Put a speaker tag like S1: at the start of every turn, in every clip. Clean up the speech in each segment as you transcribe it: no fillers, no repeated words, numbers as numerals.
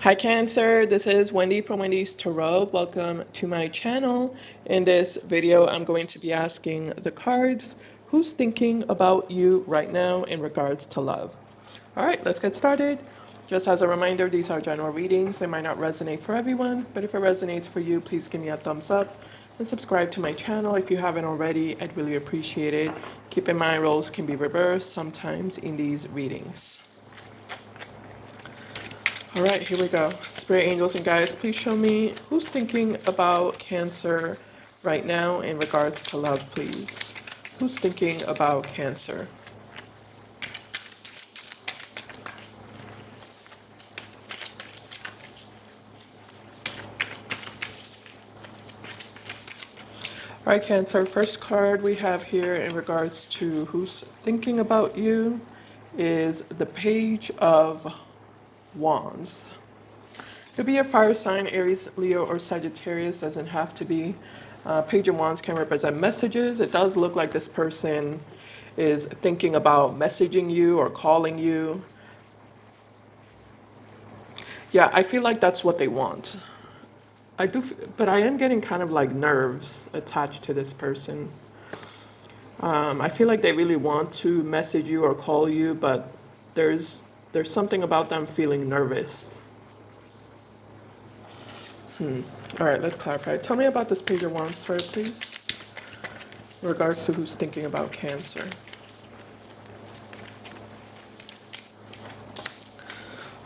S1: Hi Cancer, this is Wendy from Wendys Tarot. Welcome to my channel. In this video, I'm going to be asking the cards, who's thinking about you right now in regards to love? All right, let's get started. Just as a reminder, these are general readings. They might not resonate for everyone, but if it resonates for you, please give me a thumbs up and subscribe to my channel if you haven't already. I'd really appreciate it. Keep in mind, roles can be reversed sometimes in these readings. All right, here we go. Spirit angels and guides, please show me who's thinking about Cancer right now in regards to love, please. Who's thinking about Cancer? All right, Cancer, first card we have here in regards to who's thinking about you is the Page of Wands. Could be a fire sign, Aries, Leo, or Sagittarius, doesn't have to be. Page of Wands can represent messages. It does look like this person is thinking about messaging you or calling you. Yeah, I feel like that's what they want. I do, but I am getting kind of like nerves attached to this person. I feel like they really want to message you or call you, but there's there's something about them feeling nervous. All right, let's clarify. Tell me about this Page of Wands story, please, in regards to who's thinking about Cancer.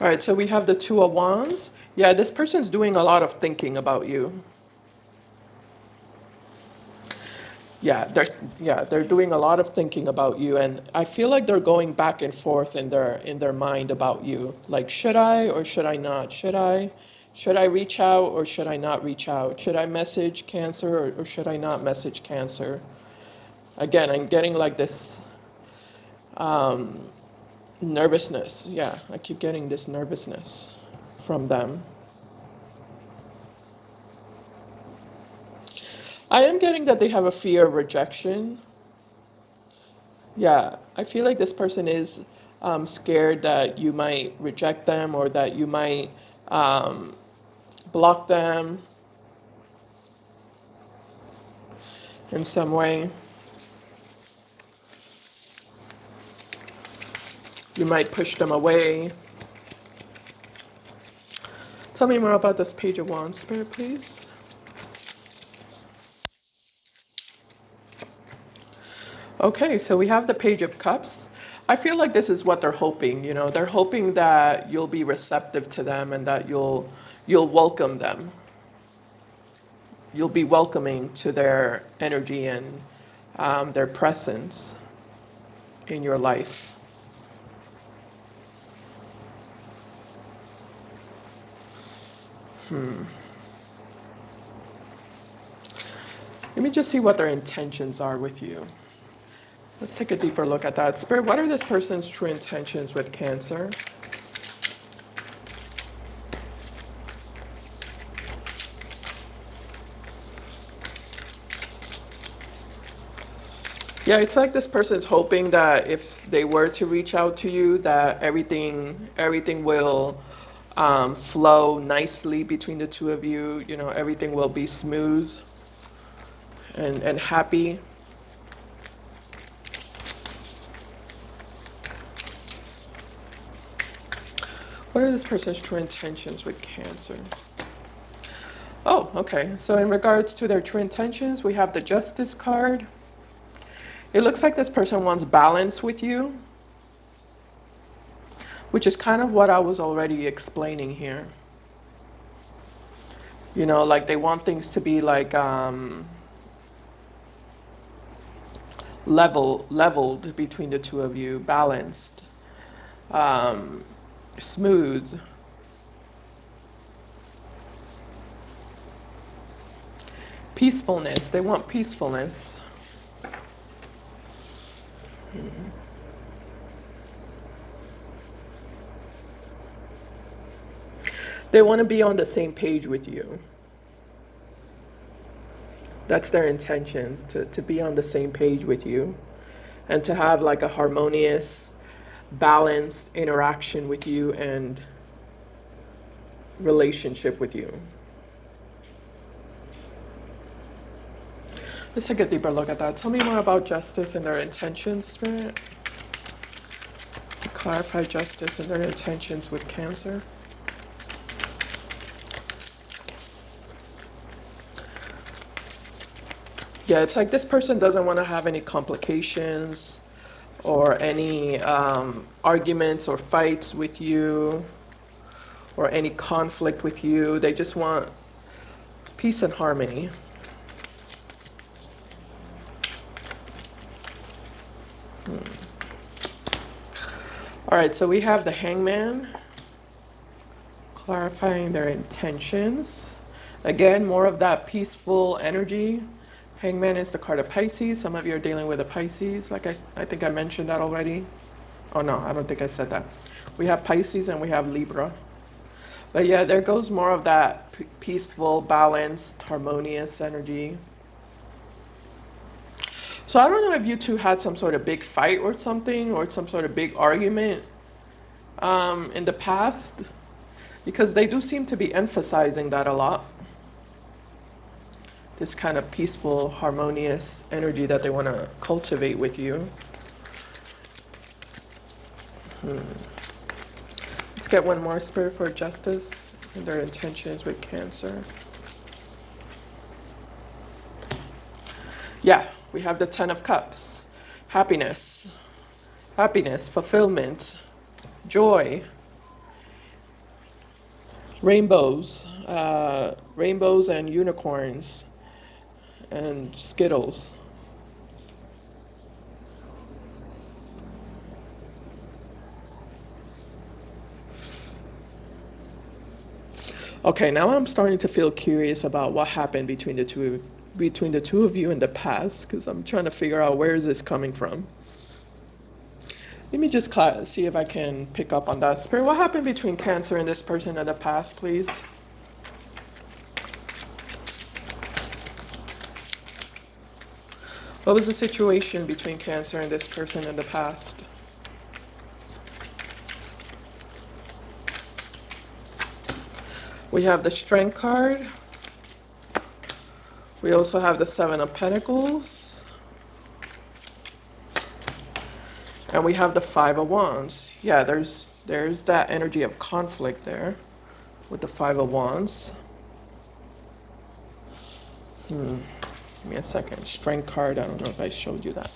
S1: All right, so we have the Two of Wands. Yeah, this person's doing a lot of thinking about you. Yeah, they're doing a lot of thinking about you, and I feel like they're going back and forth in their mind about you. Like, should I or should I not? Should I reach out or should I not reach out? Should I message Cancer or should I not message Cancer? Again, I'm getting like this nervousness. Yeah, I keep getting this nervousness from them. I am getting that they have a fear of rejection. Yeah, I feel like this person is scared that you might reject them or that you might um, block them in some way. You might push them away. Tell me more about this Page of Wands, Spirit, please. Okay, so we have the Page of Cups. I feel like this is what they're hoping, you know. They're hoping that you'll be receptive to them and that you'll welcome them. You'll be welcoming to their energy and their presence in your life. Let me just see what their intentions are with you. Let's take a deeper look at that. Spirit, what are this person's true intentions with Cancer? Yeah, it's like this person's hoping that if they were to reach out to you, that everything will flow nicely between the two of you. You know, everything will be smooth and happy. What are this person's true intentions with Cancer? Oh, okay. So in regards to their true intentions, we have the Justice card. It looks like this person wants balance with you, which is kind of what I was already explaining here. You know, like they want things to be like leveled between the two of you, balanced, smooth. Peacefulness. They want peacefulness. They want to be on the same page with you. That's their intentions, to be on the same page with you and to have like a harmonious, balanced interaction with you and relationship with you. Let's take a deeper look at that. Tell me more about justice and their intentions, Spirit. Clarify justice and their intentions with Cancer. Yeah, it's like this person doesn't want to have any complications or any arguments or fights with you or any conflict with you. They just want peace and harmony. All right, so we have the Hangman, clarifying their intentions. Again, more of that peaceful energy. Hangman is the card of Pisces. Some of you are dealing with a Pisces. Like I think I mentioned that already. Oh no, I don't think I said that. We have Pisces and we have Libra. But yeah, there goes more of that peaceful, balanced, harmonious energy. So I don't know if you two had some sort of big fight or something, or some sort of big argument in the past, because they do seem to be emphasizing that a lot. This kind of peaceful, harmonious energy that they want to cultivate with you. Let's get one more, Spirit, for justice and their intentions with Cancer. Yeah, we have the Ten of Cups. Happiness, fulfillment, joy, rainbows, rainbows and unicorns, and Skittles. Okay, now I'm starting to feel curious about what happened between the two of you in the past, because I'm trying to figure out where is this coming from. Let me just see if I can pick up on that. Spirit, what happened between Cancer and this person in the past, please? What was the situation between Cancer and this person in the past? We have the Strength card. We also have the Seven of Pentacles. And we have the Five of Wands. Yeah, there's that energy of conflict there with the Five of Wands. Give me a second. Strength card, I don't know if I showed you that.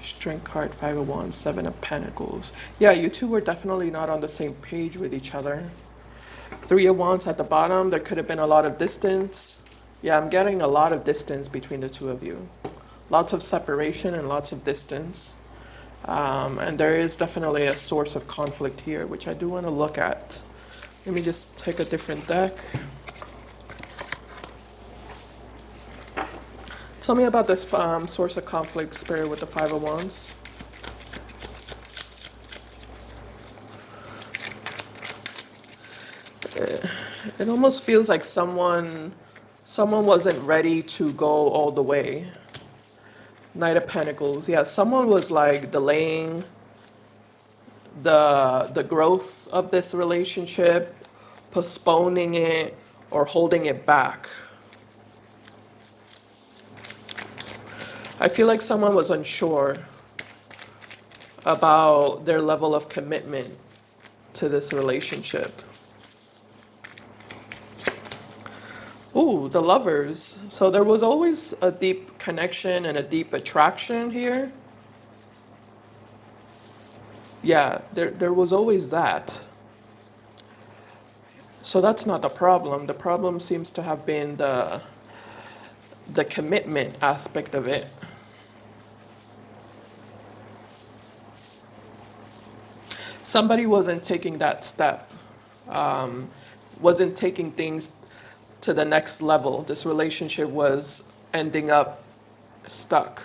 S1: Strength card, Five of Wands, Seven of Pentacles. Yeah, you two were definitely not on the same page with each other. Three of Wands at the bottom, there could have been a lot of distance. Yeah, I'm getting a lot of distance between the two of you. Lots of separation and lots of distance. And there is definitely a source of conflict here, which I do want to look at. Let me just take a different deck. Tell me about this source of conflict, Spirit, with the Five of Wands. It almost feels like someone wasn't ready to go all the way. Knight of Pentacles. Yeah, someone was like delaying the growth of this relationship, postponing it, or holding it back. I feel like someone was unsure about their level of commitment to this relationship. Ooh, the Lovers. So there was always a deep connection and a deep attraction here. Yeah, there was always that. So that's not the problem. The problem seems to have been the commitment aspect of it. Somebody wasn't taking that step, wasn't taking things to the next level. This relationship was ending up stuck.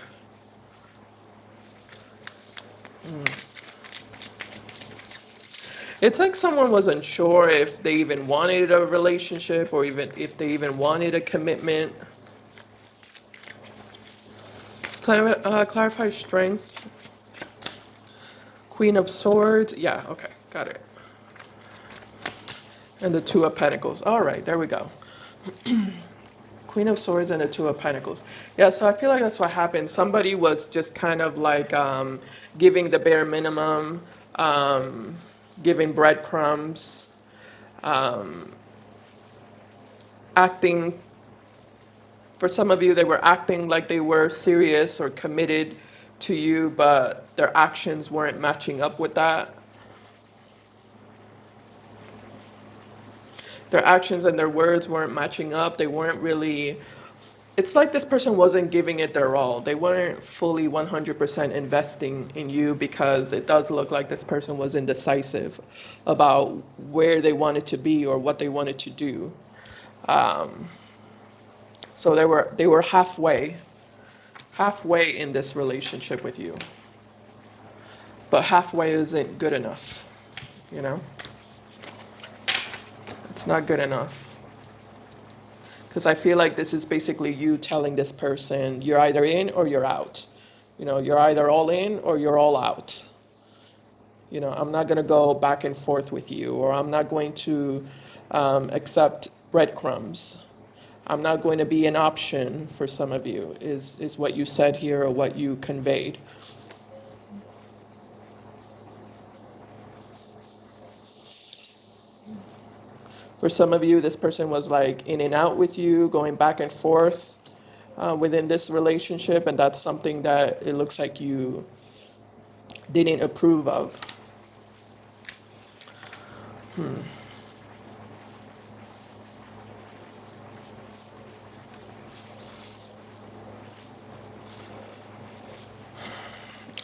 S1: It's like someone wasn't sure if they even wanted a relationship or even if they even wanted a commitment. Clarify strength. Queen of Swords. Yeah, okay, got it. And the Two of Pentacles. All right, there we go. Queen of Swords and the Two of Pentacles. Yeah, so I feel like that's what happened. Somebody was just kind of like giving the bare minimum, giving breadcrumbs, acting, for some of you, they were acting like they were serious or committed to you, but their actions weren't matching up with that. Their actions and their words weren't matching up. They weren't really, it's like this person wasn't giving it their all. They weren't fully 100% investing in you, because it does look like this person was indecisive about where they wanted to be or what they wanted to do. So they were halfway in this relationship with you. But halfway isn't good enough, you know? It's not good enough. Because I feel like this is basically you telling this person, you're either in or you're out. You know, you're either all in or you're all out. You know, I'm not going to go back and forth with you, or I'm not going to accept breadcrumbs. I'm not going to be an option for some of you, is what you said here or what you conveyed. For some of you, this person was like in and out with you, going back and forth within this relationship, and that's something that it looks like you didn't approve of.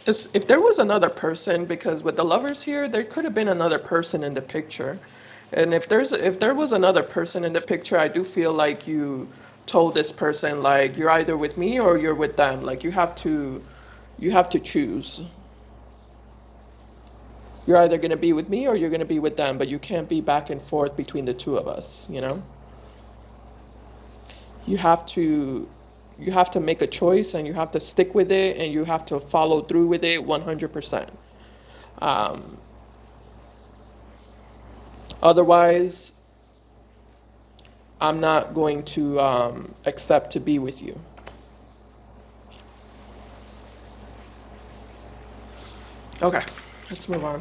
S1: If there was another person, because with the lovers here, there could have been another person in the picture. And if there was another person in the picture, I do feel like you told this person, like, you're either with me or you're with them. Like, you have to choose. You're either going to be with me or you're going to be with them, but you can't be back and forth between the two of us, you know? You have to make a choice, and you have to stick with it, and you have to follow through with it 100%. Otherwise, I'm not going to accept to be with you. Okay, let's move on.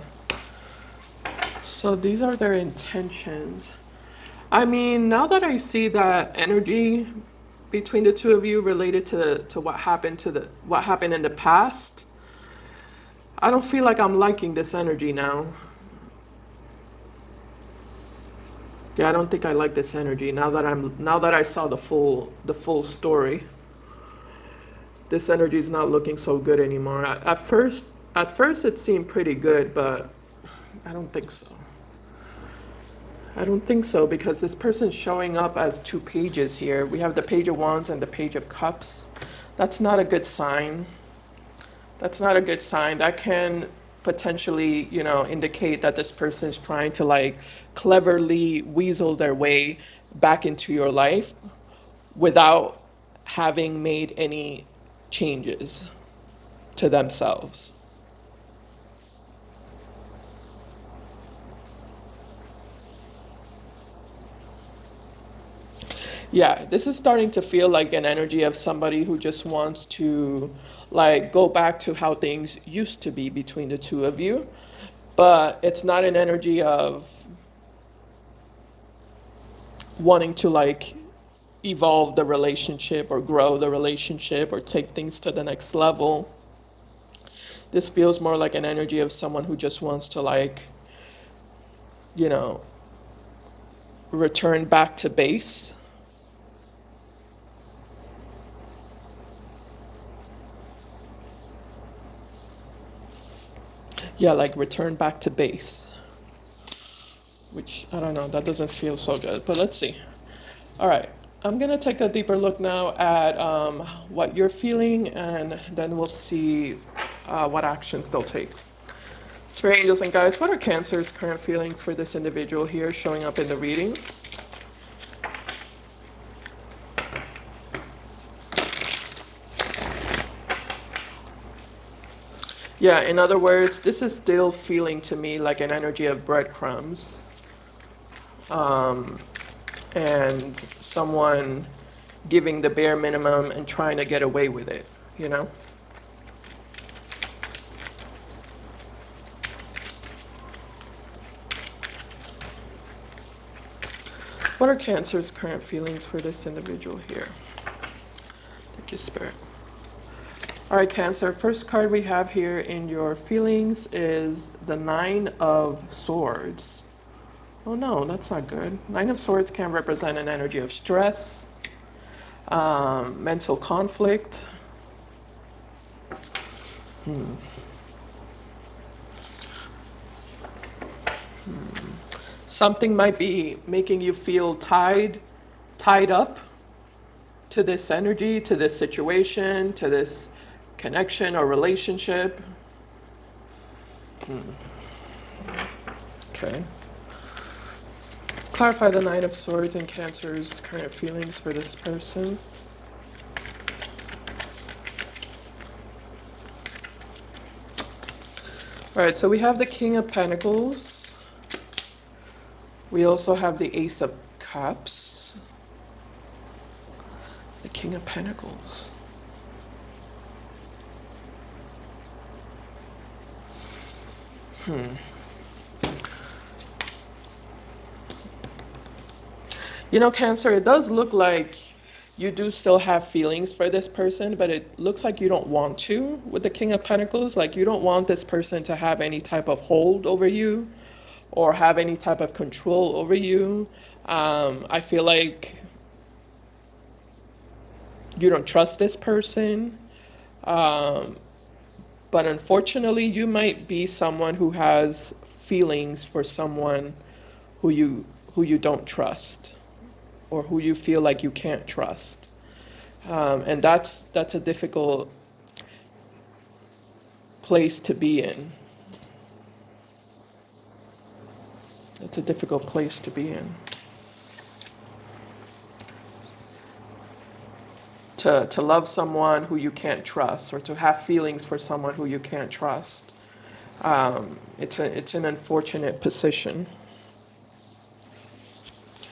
S1: So these are their intentions. I mean, now that I see that energy between the two of you related to what happened in the past, I don't feel like I'm liking this energy now. Yeah, I don't think I like this energy now that I saw the full story. This energy is not looking so good anymore. At first it seemed pretty good, but I don't think so. I don't think so, because this person's showing up as two pages here. We have the Page of Wands and the Page of Cups. That's not a good sign. That's not a good sign. That can potentially, indicate that this person is trying to like cleverly weasel their way back into your life without having made any changes to themselves. Yeah, this is starting to feel like an energy of somebody who just wants to like go back to how things used to be between the two of you, but it's not an energy of wanting to like evolve the relationship or grow the relationship or take things to the next level. This feels more like an energy of someone who just wants to like, you know, return back to base. Yeah, like return back to base. Which, I don't know, that doesn't feel so good, but let's see. All right, I'm gonna take a deeper look now at what you're feeling, and then we'll see what actions they'll take. Spirit angels and guides, what are Cancer's current feelings for this individual here showing up in the reading? Yeah, in other words, this is still feeling to me like an energy of breadcrumbs. and someone giving the bare minimum and trying to get away with it, you know? What are Cancer's current feelings for this individual here? Thank you, Spirit. All right, Cancer, first card we have here in your feelings is the Nine of Swords. Oh no, that's not good. Nine of Swords can represent an energy of stress, mental conflict. Something might be making you feel tied up to this energy, to this situation, to this connection or relationship. Okay. Clarify the Nine of Swords and Cancer's current feelings for this person. All right, so we have the King of Pentacles. We also have the Ace of Cups. The King of Pentacles. You know, Cancer, it does look like you do still have feelings for this person, but it looks like you don't want to with the King of Pentacles. Like you don't want this person to have any type of hold over you or have any type of control over you. I feel like you don't trust this person. But unfortunately, you might be someone who has feelings for someone who you don't trust or who you feel like you can't trust. And that's a difficult place to be in. It's a difficult place to be in. To love someone who you can't trust or to have feelings for someone who you can't trust. It's an unfortunate position.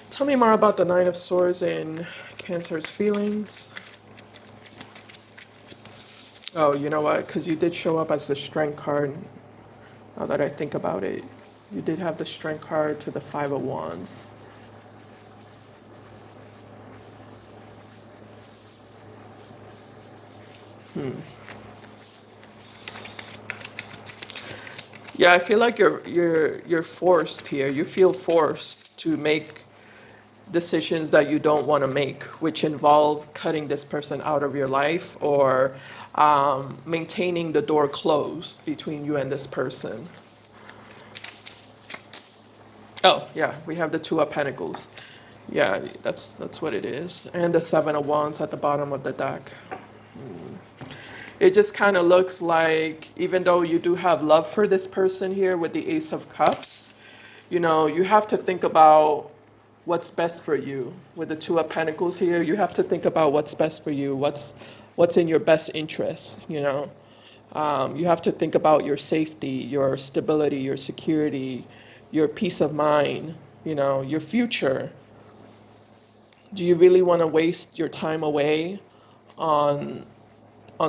S1: Tell me more about the Nine of Swords and Cancer's feelings. Oh, you know what? Because you did show up as the Strength card. Now that I think about it, you did have the Strength card to the Five of Wands. Yeah, I feel like you're forced here. You feel forced to make decisions that you don't want to make, which involve cutting this person out of your life or maintaining the door closed between you and this person. Oh, yeah, we have the Two of Pentacles. Yeah, that's what it is. And the Seven of Wands at the bottom of the deck. It just kind of looks like, even though you do have love for this person here with the Ace of Cups, you know, you have to think about what's best for you. With the Two of Pentacles here, you have to think about what's best for you, what's in your best interest, you know. You have to think about your safety, your stability, your security, your peace of mind, you know, your future. Do you really want to waste your time away on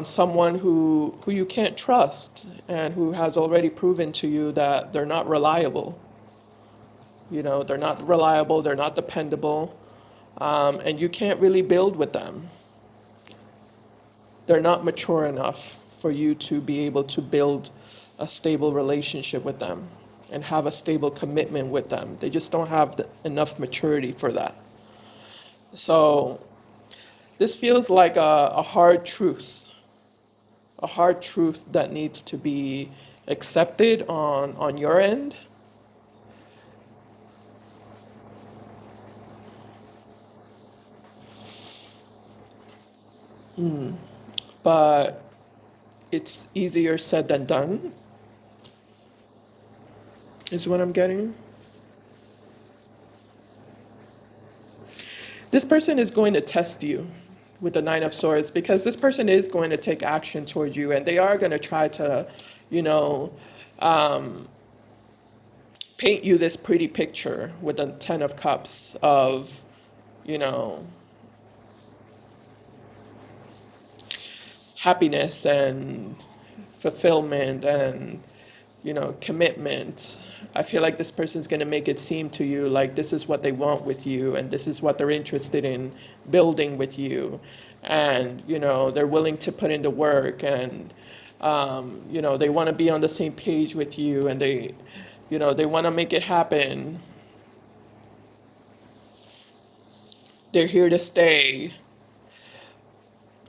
S1: someone who you can't trust and who has already proven to you that they're not reliable? You know, they're not reliable, they're not dependable, and you can't really build with them. They're not mature enough for you to be able to build a stable relationship with them and have a stable commitment with them. They just don't have enough maturity for that. So this feels like a hard truth, a hard truth that needs to be accepted on your end. But it's easier said than done, is what I'm getting. This person is going to test you with the Nine of Swords because this person is going to take action towards you and they are going to try to, you know, paint you this pretty picture with the Ten of Cups of, you know, happiness and fulfillment and, commitment. I feel like this person's going to make it seem to you like this is what they want with you and this is what they're interested in building with you. And, they're willing to put in the work and, they want to be on the same page with you and they want to make it happen. They're here to stay.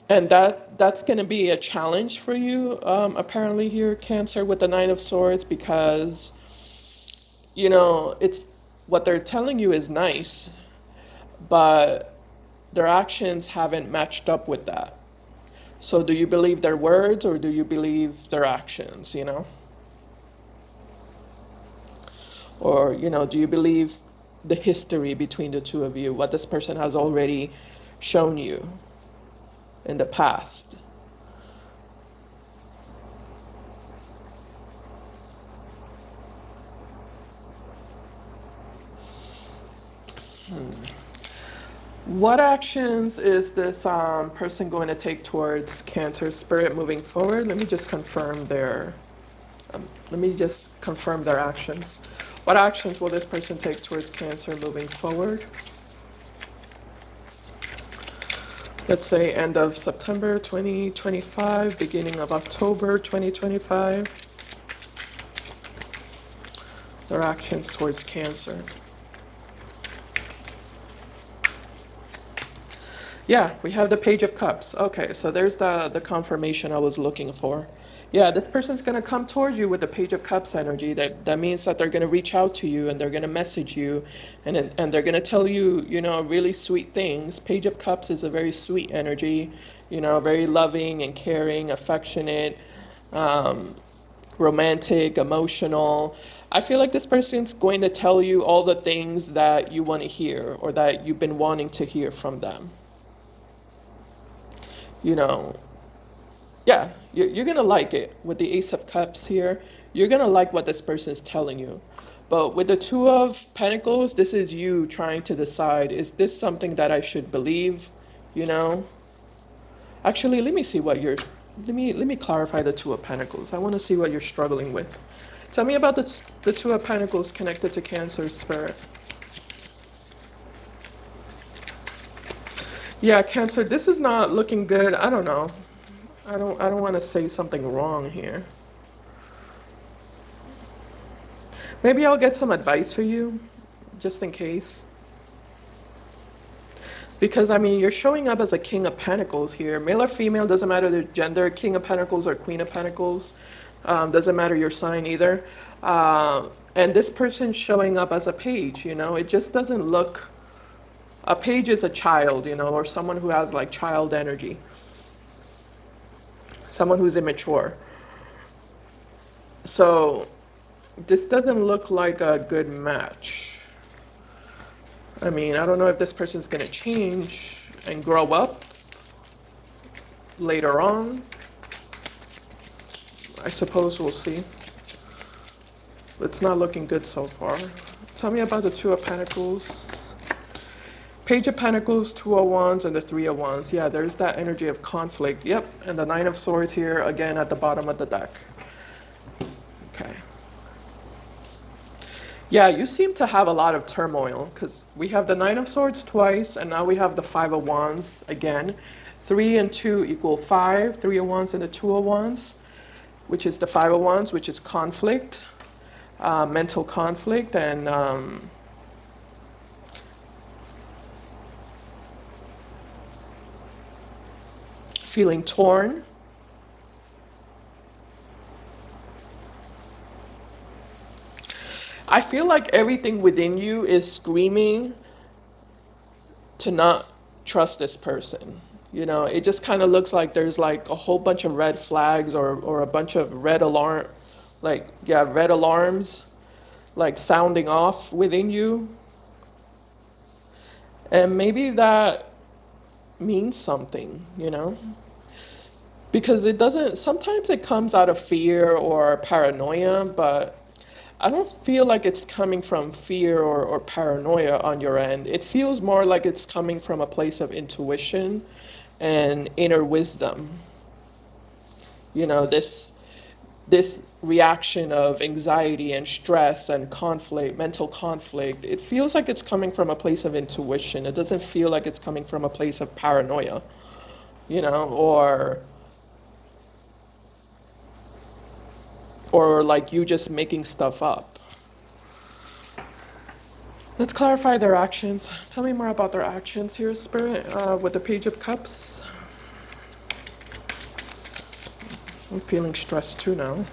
S1: And that's going to be a challenge for you, apparently here, Cancer, with the Nine of Swords, because it's what they're telling you is nice, but their actions haven't matched up with that. So do you believe their words or do you believe their actions, Or, do you believe the history between the two of you, what this person has already shown you in the past? What actions is this person going to take towards Cancer Spirit moving forward? Let me just confirm their actions. What actions will this person take towards Cancer moving forward? Let's say end of September 2025, beginning of October 2025. Their actions towards Cancer. Yeah, we have the Page of Cups. Okay, so there's the confirmation I was looking for. Yeah, this person's going to come towards you with the Page of Cups energy. That means that they're going to reach out to you and they're going to message you and they're going to tell you, really sweet things. Page of Cups is a very sweet energy, very loving and caring, affectionate, romantic, emotional. I feel like this person's going to tell you all the things that you want to hear or that you've been wanting to hear from them. you know, yeah, you're gonna like it with the Ace of Cups here. You're gonna like what this person is telling you. But with the Two of Pentacles, this is you trying to decide, is this something that I should believe? You know? Actually, let me see what you're, let me clarify the Two of Pentacles. I want to see what you're struggling with. Tell me about the Two of Pentacles connected to Cancer Spirit. Yeah, Cancer, this is not looking good. I don't know. I don't want to say something wrong here. Maybe I'll get some advice for you, just in case. Because, I mean, you're showing up as a King of Pentacles here. Male or female, doesn't matter the gender. King of Pentacles or Queen of Pentacles. Doesn't matter your sign either. And this person's showing up as a page, It just doesn't look... A page is a child, or someone who has, like, child energy. Someone who's immature. So, this doesn't look like a good match. I mean, I don't know if this person's going to change and grow up later on. I suppose we'll see. It's not looking good so far. Tell me about the Two of Pentacles. Page of Pentacles, Two of Wands, and the Three of Wands. Yeah, there's that energy of conflict. Yep, and the Nine of Swords here, again, at the bottom of the deck. Okay. Yeah, you seem to have a lot of turmoil because we have the Nine of Swords twice, and now we have the Five of Wands again. 3 and 2 equal 5. 3 of Wands and the 2 of Wands, which is the 5 of Wands, which is conflict, mental conflict, and feeling torn. I feel like everything within you is screaming to not trust this person. It just kind of looks like there's like a whole bunch of red flags or a bunch of red red alarms like sounding off within you. And maybe that means something, Because it doesn't, sometimes it comes out of fear or paranoia, but I don't feel like it's coming from fear or paranoia on your end. It feels more like it's coming from a place of intuition and inner wisdom. You know, this reaction of anxiety and stress and conflict, mental conflict, it feels like it's coming from a place of intuition. It doesn't feel like it's coming from a place of paranoia, you know, or like you just making stuff up. Let's clarify their actions. Tell me more about their actions here, Spirit, with the Page of Cups. I'm feeling stressed too now.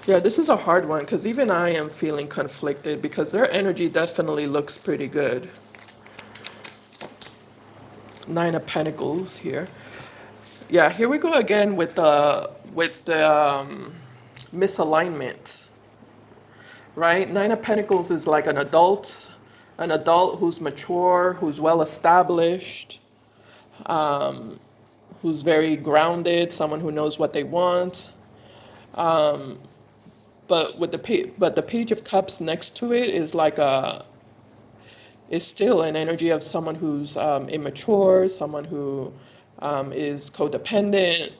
S1: Yeah, this is a hard one because even I am feeling conflicted because their energy definitely looks pretty good. Nine of Pentacles here. Yeah, here we go again with the misalignment, right? Nine of Pentacles is like an adult who's mature, who's well established, who's very grounded, someone who knows what they want. But the Page of Cups next to it is like is still an energy of someone who's immature, someone who is codependent,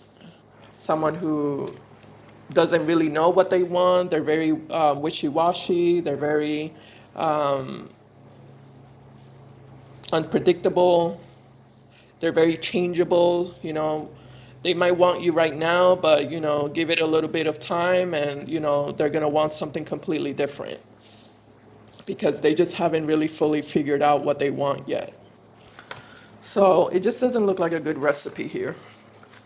S1: someone who doesn't really know what they want. They're very wishy-washy. They're very unpredictable. They're very changeable. You know, they might want you right now, but you know, give it a little bit of time, and you know, they're gonna want something completely different because they just haven't really fully figured out what they want yet. So it just doesn't look like a good recipe here.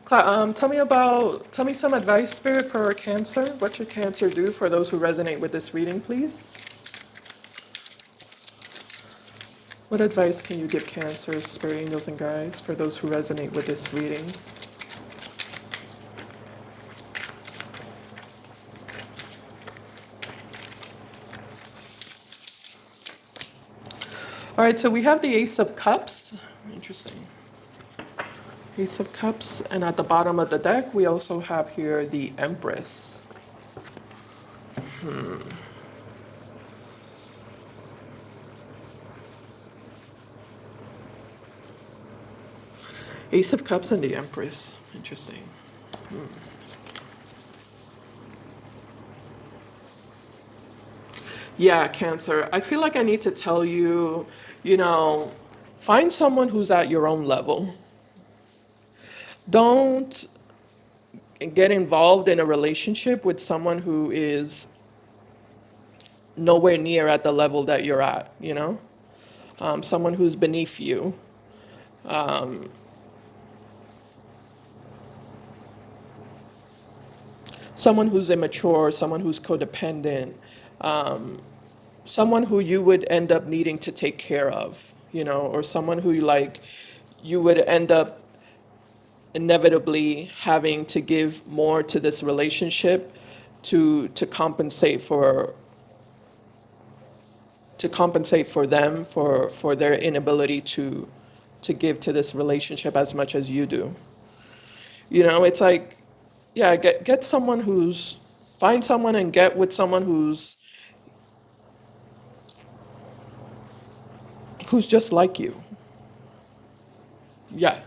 S1: Tell me some advice, Spirit, for Cancer. What should Cancer do for those who resonate with this reading, please? What advice can you give Cancer, Spirit, Angels, and Guides for those who resonate with this reading? All right, so we have the Ace of Cups. Interesting. Ace of Cups, and at the bottom of the deck, we also have here the Empress. Ace of Cups and the Empress. Interesting. Yeah, Cancer. I feel like I need to tell you, you know, find someone who's at your own level. Don't get involved in a relationship with someone who is nowhere near at the level that you're at, you know? Someone who's beneath you. Someone who's immature, someone who's codependent, someone who you would end up needing to take care of, you know, or someone who you would end up inevitably having to give more to this relationship to compensate for them for their inability to give to this relationship as much as you do. You know, it's like, yeah, get someone find someone and get with someone who's just like you. Yeah.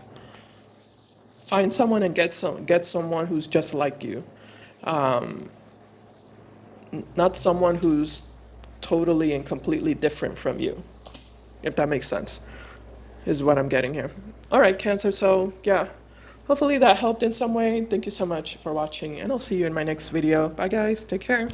S1: Find someone and get someone who's just like you. Not someone who's totally and completely different from you. If that makes sense, is what I'm getting here. All right, Cancer. So yeah, hopefully that helped in some way. Thank you so much for watching, and I'll see you in my next video. Bye guys, take care.